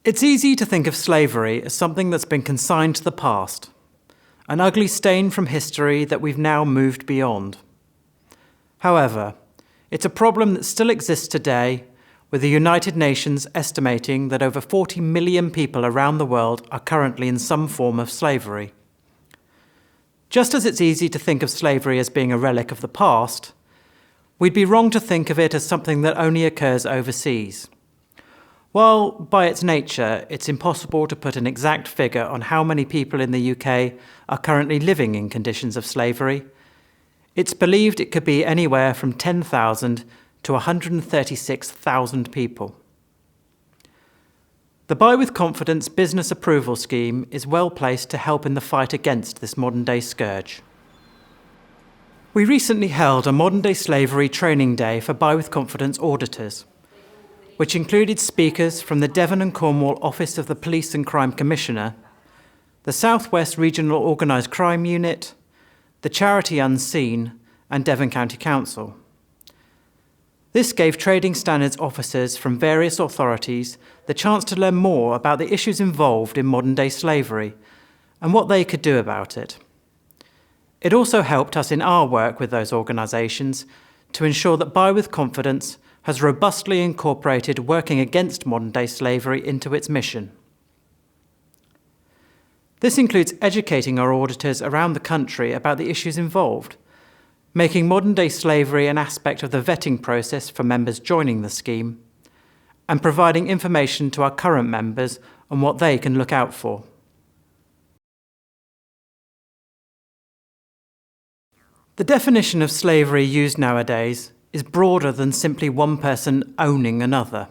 It's easy to think of slavery as something that's been consigned to the past, an ugly stain from history that we've now moved beyond. However, it's a problem that still exists today, with the United Nations estimating that over 40 million people around the world are currently in some form of slavery. Just as it's easy to think of slavery as being a relic of the past, we'd be wrong to think of it as something that only occurs overseas. While, by its nature, it's impossible to put an exact figure on how many people in the UK are currently living in conditions of slavery, it's believed it could be anywhere from 10,000 to 136,000 people. The Buy with Confidence business approval scheme is well placed to help in the fight against this modern-day scourge. We recently held a modern-day slavery training day for Buy with Confidence auditors, which included speakers from the Devon and Cornwall Office of the Police and Crime Commissioner, the South West Regional Organised Crime Unit, the charity Unseen, and Devon County Council. This gave trading standards officers from various authorities the chance to learn more about the issues involved in modern-day slavery and what they could do about it. It also helped us in our work with those organisations to ensure that Buy with Confidence has robustly incorporated working against modern-day slavery into its mission. This includes educating our auditors around the country about the issues involved, making modern-day slavery an aspect of the vetting process for members joining the scheme, and providing information to our current members on what they can look out for. The definition of slavery used nowadays is broader than simply one person owning another.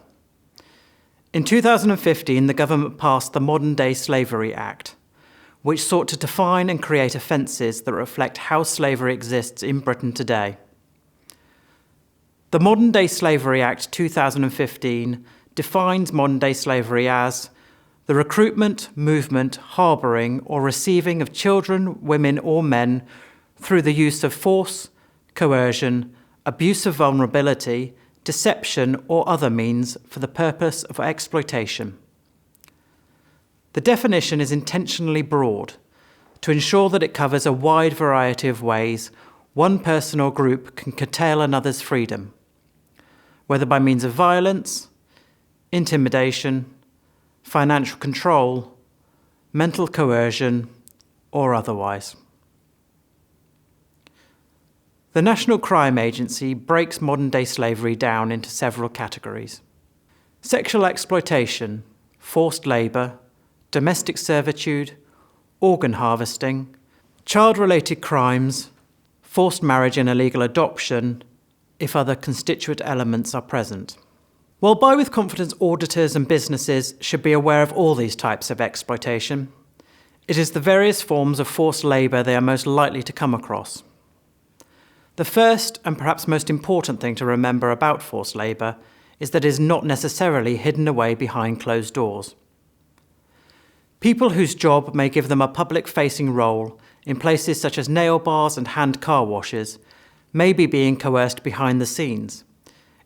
In 2015, the government passed the Modern Day Slavery Act, which sought to define and create offences that reflect how slavery exists in Britain today. The Modern Day Slavery Act 2015 defines modern-day slavery as the recruitment, movement, harbouring or receiving of children, women or men through the use of force, coercion, abuse of vulnerability, deception or other means for the purpose of exploitation. The definition is intentionally broad to ensure that it covers a wide variety of ways one person or group can curtail another's freedom, whether by means of violence, intimidation, financial control, mental coercion, or otherwise. The National Crime Agency breaks modern-day slavery down into several categories: sexual exploitation, forced labour, domestic servitude, organ harvesting, child-related crimes, forced marriage and illegal adoption, if other constituent elements are present. While Buy with Confidence auditors and businesses should be aware of all these types of exploitation, it is the various forms of forced labour they are most likely to come across. The first and perhaps most important thing to remember about forced labour is that it is not necessarily hidden away behind closed doors. People whose job may give them a public-facing role in places such as nail bars and hand car washes may be being coerced behind the scenes.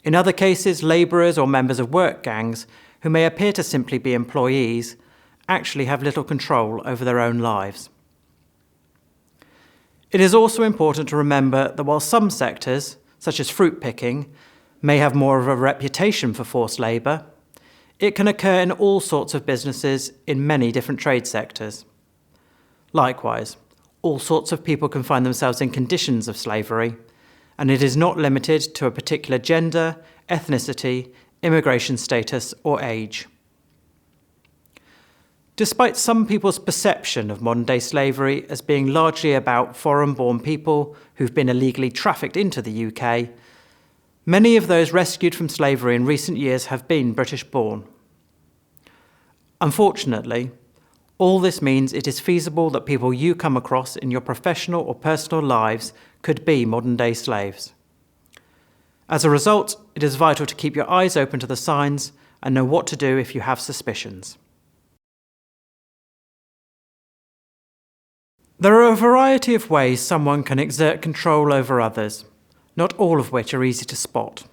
In other cases, labourers or members of work gangs who may appear to simply be employees actually have little control over their own lives. It is also important to remember that while some sectors, such as fruit picking, may have more of a reputation for forced labour, it can occur in all sorts of businesses in many different trade sectors. Likewise, all sorts of people can find themselves in conditions of slavery, and it is not limited to a particular gender, ethnicity, immigration status, or age. Despite some people's perception of modern-day slavery as being largely about foreign-born people who've been illegally trafficked into the UK, many of those rescued from slavery in recent years have been British-born. Unfortunately, all this means it is feasible that people you come across in your professional or personal lives could be modern-day slaves. As a result, it is vital to keep your eyes open to the signs and know what to do if you have suspicions. There are a variety of ways someone can exert control over others, not all of which are easy to spot.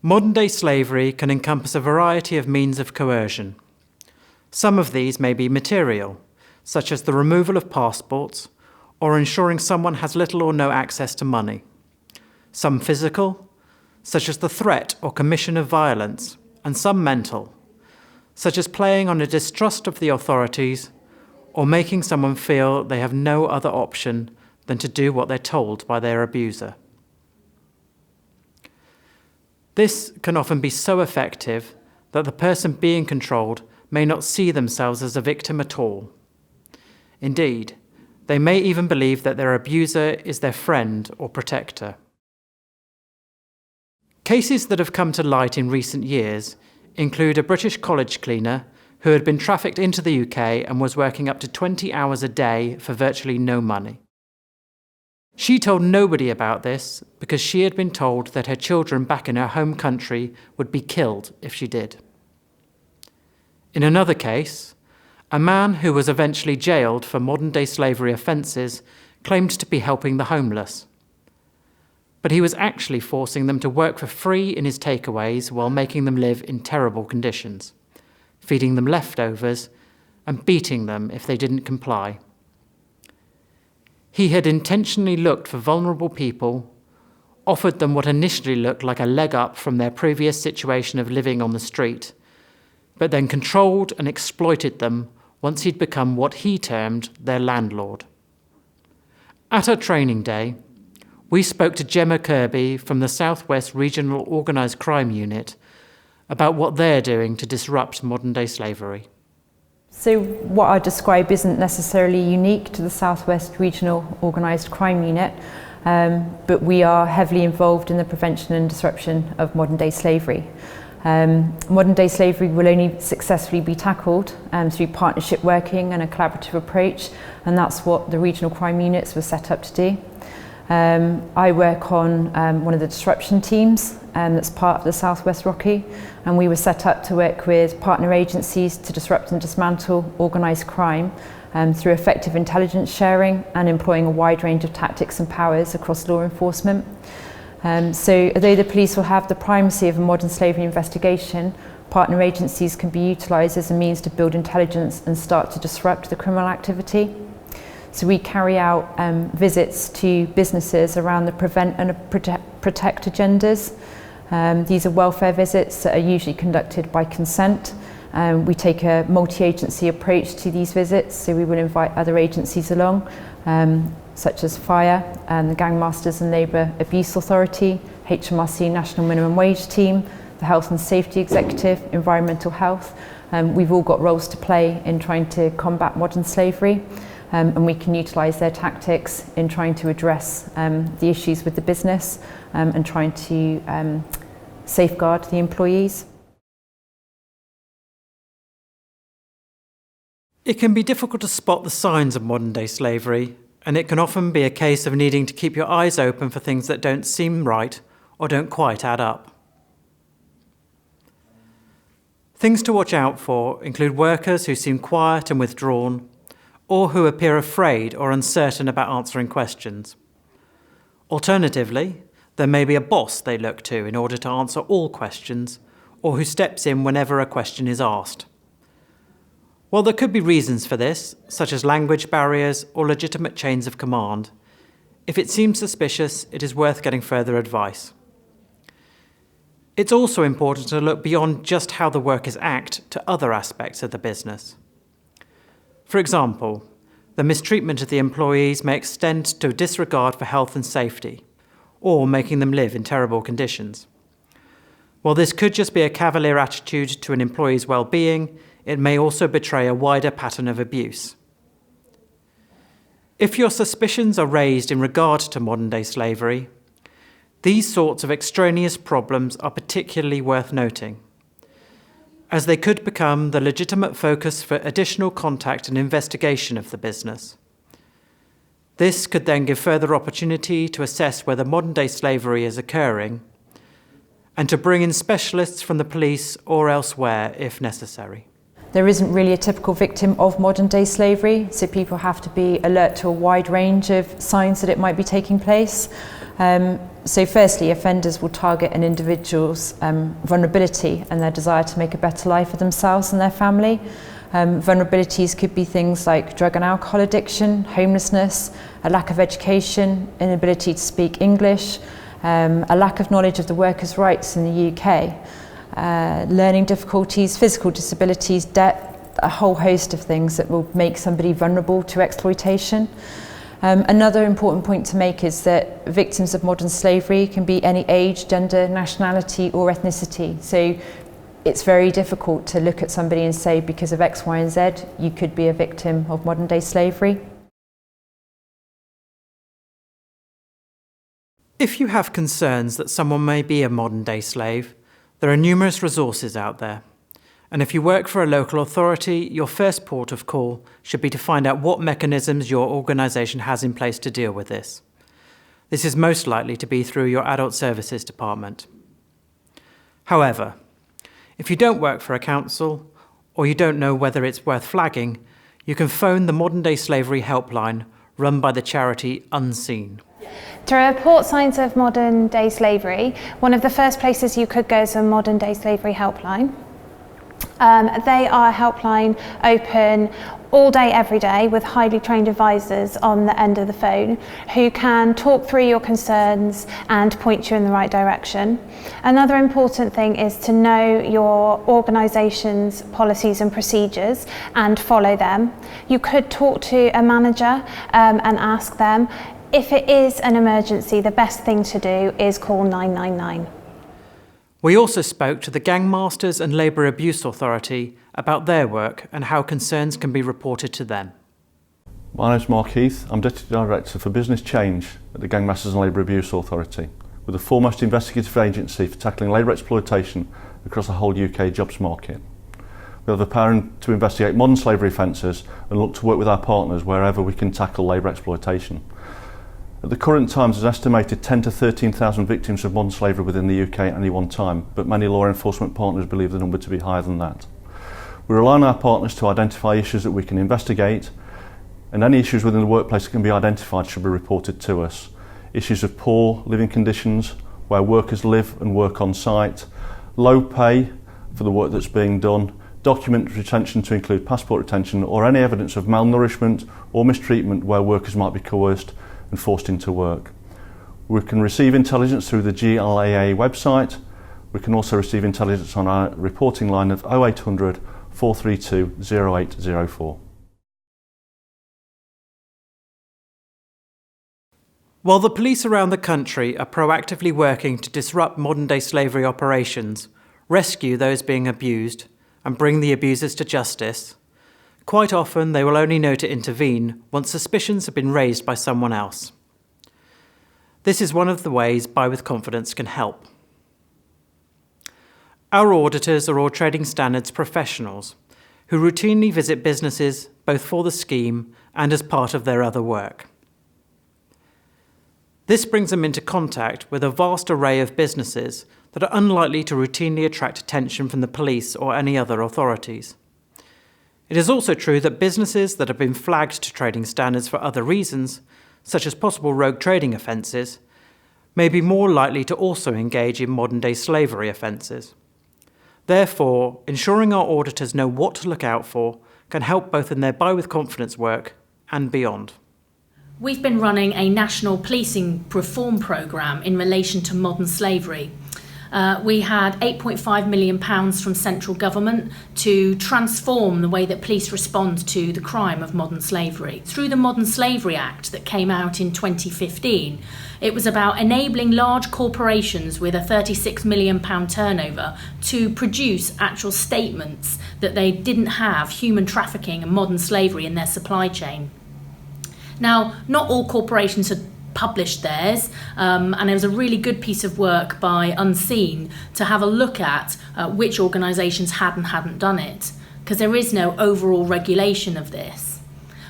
Modern-day slavery can encompass a variety of means of coercion. Some of these may be material, such as the removal of passports or ensuring someone has little or no access to money. Some physical, such as the threat or commission of violence, and some mental, such as playing on a distrust of the authorities or making someone feel they have no other option than to do what they're told by their abuser. This can often be so effective that the person being controlled may not see themselves as a victim at all. Indeed, they may even believe that their abuser is their friend or protector. Cases that have come to light in recent years include a British college cleaner who had been trafficked into the UK and was working up to 20 hours a day for virtually no money. She told nobody about this because she had been told that her children back in her home country would be killed if she did. In another case, a man who was eventually jailed for modern-day slavery offences claimed to be helping the homeless. But he was actually forcing them to work for free in his takeaways while making them live in terrible conditions, feeding them leftovers and beating them if they didn't comply. He had intentionally looked for vulnerable people, offered them what initially looked like a leg up from their previous situation of living on the street, but then controlled and exploited them once he'd become what he termed their landlord. At our training day, we spoke to Gemma Kirby from the South West Regional Organised Crime Unit about what they're doing to disrupt modern-day slavery. So what I describe isn't necessarily unique to the South West Regional Organised Crime Unit, but we are heavily involved in the prevention and disruption of modern-day slavery. Modern-day slavery will only successfully be tackled through partnership working and a collaborative approach, and that's what the regional crime units were set up to do. I work on one of the disruption teams that's part of the South West Rocky, and we were set up to work with partner agencies to disrupt and dismantle organised crime through effective intelligence sharing and employing a wide range of tactics and powers across law enforcement. So although the police will have the primacy of a modern slavery investigation, partner agencies can be utilised as a means to build intelligence and start to disrupt the criminal activity. So we carry out visits to businesses around the prevent and protect agendas. These are welfare visits that are usually conducted by consent. We take a multi-agency approach to these visits, so we will invite other agencies along, such as Fire and the Gangmasters and Labour Abuse Authority, HMRC National Minimum Wage Team, the Health and Safety Executive, Environmental Health. We've all got roles to play in trying to combat modern slavery. And we can utilise their tactics in trying to address the issues with the business and trying to safeguard the employees. It can be difficult to spot the signs of modern-day slavery, and it can often be a case of needing to keep your eyes open for things that don't seem right or don't quite add up. Things to watch out for include workers who seem quiet and withdrawn, or who appear afraid or uncertain about answering questions. Alternatively, there may be a boss they look to in order to answer all questions, or who steps in whenever a question is asked. While there could be reasons for this, such as language barriers or legitimate chains of command, if it seems suspicious, it is worth getting further advice. It's also important to look beyond just how the workers act to other aspects of the business. For example, the mistreatment of the employees may extend to a disregard for health and safety, or making them live in terrible conditions. While this could just be a cavalier attitude to an employee's well-being, it may also betray a wider pattern of abuse. If your suspicions are raised in regard to modern-day slavery, these sorts of extraneous problems are particularly worth noting, as they could become the legitimate focus for additional contact and investigation of the business. This could then give further opportunity to assess whether modern-day slavery is occurring, and to bring in specialists from the police or elsewhere if necessary. There isn't really a typical victim of modern-day slavery, so people have to be alert to a wide range of signs that it might be taking place. So firstly, offenders will target an individual's vulnerability and their desire to make a better life for themselves and their family. Vulnerabilities could be things like drug and alcohol addiction, homelessness, a lack of education, inability to speak English, a lack of knowledge of the workers' rights in the UK, learning difficulties, physical disabilities, debt, a whole host of things that will make somebody vulnerable to exploitation. Another important point to make is that victims of modern slavery can be any age, gender, nationality or ethnicity. So it's very difficult to look at somebody and say because of X, Y and Z you could be a victim of modern day slavery. If you have concerns that someone may be a modern day slave, there are numerous resources out there. And if you work for a local authority, your first port of call should be to find out what mechanisms your organisation has in place to deal with this. This is most likely to be through your Adult Services Department. However, if you don't work for a council, or you don't know whether it's worth flagging, you can phone the Modern Day Slavery Helpline run by the charity Unseen. To report signs of modern day slavery, one of the first places you could go is a Modern Day Slavery Helpline. They are a helpline open all day, every day, with highly trained advisors on the end of the phone who can talk through your concerns and point you in the right direction. Another important thing is to know your organisation's policies and procedures and follow them. You could talk to a manager and ask them. If it is an emergency, the best thing to do is call 999. We also spoke to the Gangmasters and Labour Abuse Authority about their work and how concerns can be reported to them. My name is Mark Heath. I'm Deputy Director for Business Change at the Gangmasters and Labour Abuse Authority. We're the foremost investigative agency for tackling labour exploitation across the whole UK jobs market. We have the power to investigate modern slavery offences and look to work with our partners wherever we can tackle labour exploitation. At the current time, there's an estimated 10 to 13,000 victims of modern slavery within the UK at any one time, but many law enforcement partners believe the number to be higher than that. We rely on our partners to identify issues that we can investigate, and any issues within the workplace that can be identified should be reported to us. Issues of poor living conditions, where workers live and work on site, low pay for the work that's being done, document retention to include passport retention, or any evidence of malnourishment or mistreatment where workers might be coerced and forced into work. We can receive intelligence through the GLAA website. We can also receive intelligence on our reporting line of 0800 432 0804. While the police around the country are proactively working to disrupt modern-day slavery operations, rescue those being abused, and bring the abusers to justice, quite often they will only know to intervene once suspicions have been raised by someone else. This is one of the ways Buy With Confidence can help. Our auditors are all trading standards professionals who routinely visit businesses both for the scheme and as part of their other work. This brings them into contact with a vast array of businesses that are unlikely to routinely attract attention from the police or any other authorities. It is also true that businesses that have been flagged to trading standards for other reasons, such as possible rogue trading offences, may be more likely to also engage in modern-day slavery offences. Therefore, ensuring our auditors know what to look out for can help both in their Buy With Confidence work and beyond. We've been running a national policing reform programme in relation to modern slavery. We had £8.5 million from central government to transform the way that police respond to the crime of modern slavery. Through the Modern Slavery Act that came out in 2015, it was about enabling large corporations with a £36 million turnover to produce actual statements that they didn't have human trafficking and modern slavery in their supply chain. Now, not all corporations had published theirs, and it was a really good piece of work by Unseen to have a look at which organisations had and hadn't done it, because there is no overall regulation of this.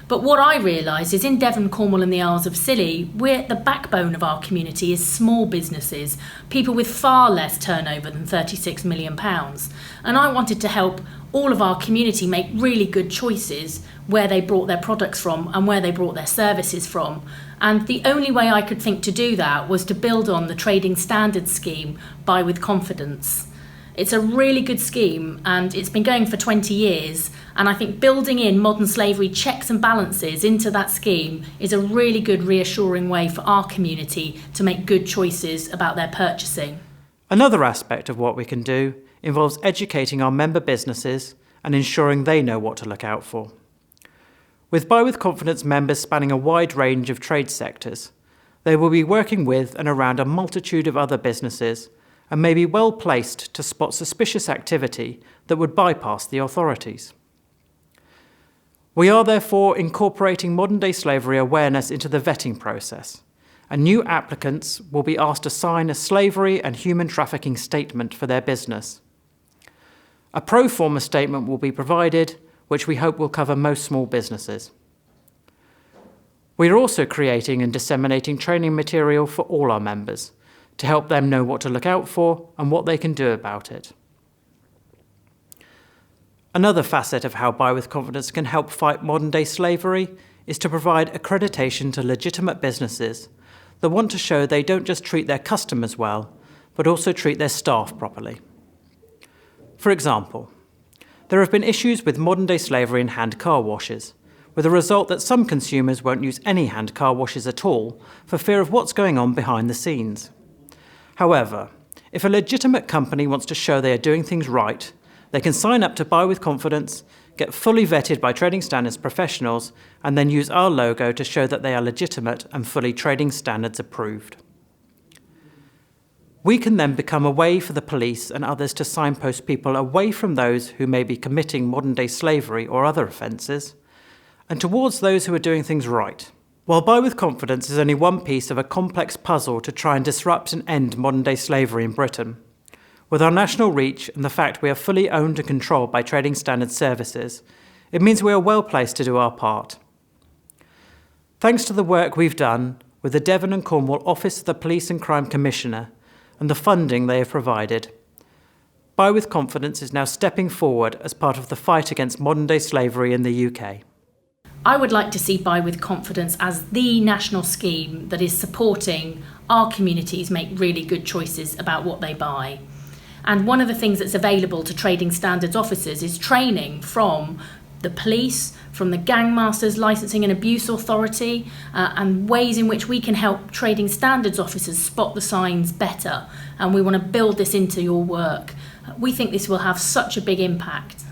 But what I realise is in Devon, Cornwall and the Isles of Scilly, the backbone of our community is small businesses, people with far less turnover than £36 million. And I wanted to help all of our community make really good choices where they brought their products from and where they brought their services from. And the only way I could think to do that was to build on the Trading Standards scheme, Buy with Confidence. It's a really good scheme and it's been going for 20 years, and I think building in modern slavery checks and balances into that scheme is a really good reassuring way for our community to make good choices about their purchasing. Another aspect of what we can do involves educating our member businesses and ensuring they know what to look out for. With Buy with Confidence members spanning a wide range of trade sectors, they will be working with and around a multitude of other businesses and may be well placed to spot suspicious activity that would bypass the authorities. We are therefore incorporating modern-day slavery awareness into the vetting process, and new applicants will be asked to sign a slavery and human trafficking statement for their business. A pro forma statement will be provided, which we hope will cover most small businesses. We are also creating and disseminating training material for all our members, to help them know what to look out for and what they can do about it. Another facet of how Buy with Confidence can help fight modern-day slavery is to provide accreditation to legitimate businesses that want to show they don't just treat their customers well, but also treat their staff properly. For example, there have been issues with modern-day slavery in hand car washes, with the result that some consumers won't use any hand car washes at all for fear of what's going on behind the scenes. However, if a legitimate company wants to show they are doing things right, they can sign up to Buy with Confidence, get fully vetted by Trading Standards professionals, and then use our logo to show that they are legitimate and fully Trading Standards approved. We can then become a way for the police and others to signpost people away from those who may be committing modern-day slavery or other offences, and towards those who are doing things right. While Buy with Confidence is only one piece of a complex puzzle to try and disrupt and end modern-day slavery in Britain, with our national reach and the fact we are fully owned and controlled by Trading Standards services, it means we are well placed to do our part. Thanks to the work we've done with the Devon and Cornwall Office of the Police and Crime Commissioner and the funding they have provided, Buy with Confidence is now stepping forward as part of the fight against modern-day slavery in the UK. I would like to see Buy with Confidence as the national scheme that is supporting our communities make really good choices about what they buy. And one of the things that's available to Trading Standards officers is training from the police, from the Gangmasters Licensing and Abuse Authority, and ways in which we can help Trading Standards officers spot the signs better. And we want to build this into your work. We think this will have such a big impact.